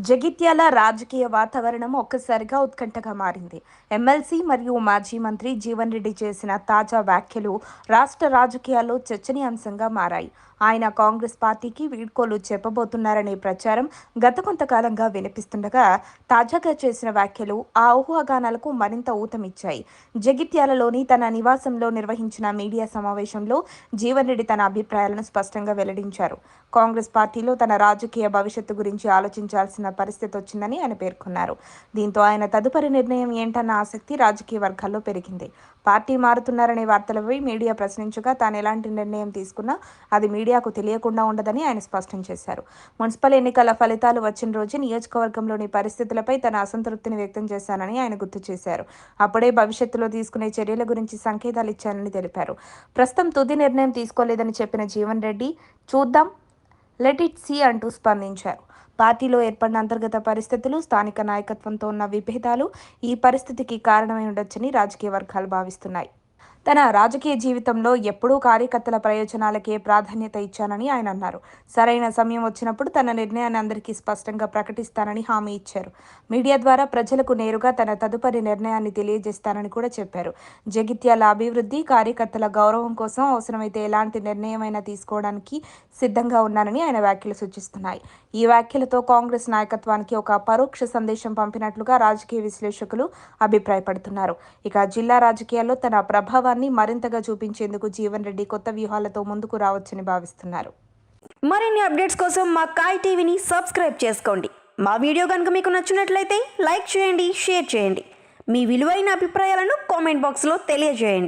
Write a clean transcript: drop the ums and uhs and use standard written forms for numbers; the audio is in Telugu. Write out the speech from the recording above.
జగిత్యాల రాజకీయ వాతావరణం ఒక్కసారిగా ఉత్కంఠగా మారింది. ఎమ్మెల్సీ మరియు మాజీ మంత్రి జీవన్ రెడ్డి చేసిన తాజా వ్యాఖ్యలు రాష్ట్ర రాజకీయాల్లో చర్చనీయాంశంగా మారాయి. ఆయన కాంగ్రెస్ పార్టీకి వీడ్కోలు చెప్పబోతున్నారనే ప్రచారం గత కొంతకాలంగా వినిపిస్తుండగా, తాజాగా చేసిన వ్యాఖ్యలు ఆ ఊహాగానాలకు మరింత ఊతమిచ్చాయి. జగిత్యాలలోని తన నివాసంలో నిర్వహించిన మీడియా సమావేశంలో జీవన్ రెడ్డి తన అభిప్రాయాలను స్పష్టంగా వెల్లడించారు. కాంగ్రెస్ పార్టీలో తన రాజకీయ భవిష్యత్తు గురించి ఆలోచించాల్సిన పరిస్థితి వచ్చిందని ఆయన పేర్కొన్నారు. దీంతో ఆయన తదుపరి నిర్ణయం ఏంటన్న ఆసక్తి రాజకీయ వర్గాల్లో పెరిగింది. పార్టీ మారుతున్నారనే వార్తలపై మీడియా ప్రశ్నించగా తాను ఎలాంటి నిర్ణయం తీసుకున్నా అది మీడియాకు తెలియకుండా ఉండదని ఆయన స్పష్టం చేశారు. మున్సిపల్ ఎన్నికల ఫలితాలు వచ్చిన రోజు నియోజకవర్గంలోని పరిస్థితులపై తన అసంతృప్తిని వ్యక్తం చేశానని ఆయన గుర్తు చేశారు. అప్పుడే భవిష్యత్తులో తీసుకునే చర్యల గురించి సంకేతాలు ఇచ్చానని తెలిపారు. ప్రస్తుతం తుది నిర్ణయం తీసుకోలేదని చెప్పిన జీవన్ రెడ్డి, చూద్దాం, లెట్ ఇట్ సీ అంటూ స్పందించారు. పార్టీలో ఏర్పడిన అంతర్గత పరిస్థితులు, స్థానిక నాయకత్వంతో ఉన్న విభేదాలు ఈ పరిస్థితికి కారణమై ఉండొచ్చని రాజకీయ వర్గాలు భావిస్తున్నాయి. తన రాజకీయ జీవితంలో ఎప్పుడూ కార్యకర్తల ప్రయోజనాలకే ప్రాధాన్యత ఇచ్చానని ఆయన అన్నారు. సరైన సమయం వచ్చినప్పుడు తన నిర్ణయాన్ని అందరికీ స్పష్టంగా ప్రకటిస్తానని హామీ ఇచ్చారు. మీడియా ద్వారా ప్రజలకు నేరుగా తన తదుపరి నిర్ణయాన్ని తెలియజేస్తానని కూడా చెప్పారు. జగిత్యాల అభివృద్ధి, కార్యకర్తల గౌరవం కోసం అవసరమైతే ఎలాంటి నిర్ణయమైనా తీసుకోవడానికి సిద్ధంగా ఉన్నానని ఆయన వ్యాఖ్యలు సూచిస్తున్నాయి. ఈ వ్యాఖ్యలతో కాంగ్రెస్ నాయకత్వానికి ఒక పరోక్ష సందేశం పంపినట్లుగా రాజకీయ విశ్లేషకులు అభిప్రాయపడుతున్నారు. ఇక జిల్లా రాజకీయాల్లో తన ప్రభావాన్ని మరింతగా చూపించేందుకు జీవన్ రెడ్డి కొత్త వ్యూహాలతో ముందుకు రావచ్చని భావిస్తున్నారు. మరిన్ని అప్డేట్స్ కోసం మా కాయ్ టీవీని సబ్స్క్రైబ్ చేసుకోండి. మా వీడియో కనుక మీకు నచ్చినట్లయితే లైక్ చేయండి, షేర్ చేయండి. మీ విలువైన అభిప్రాయాలను కామెంట్ బాక్స్లో తెలియజేయండి.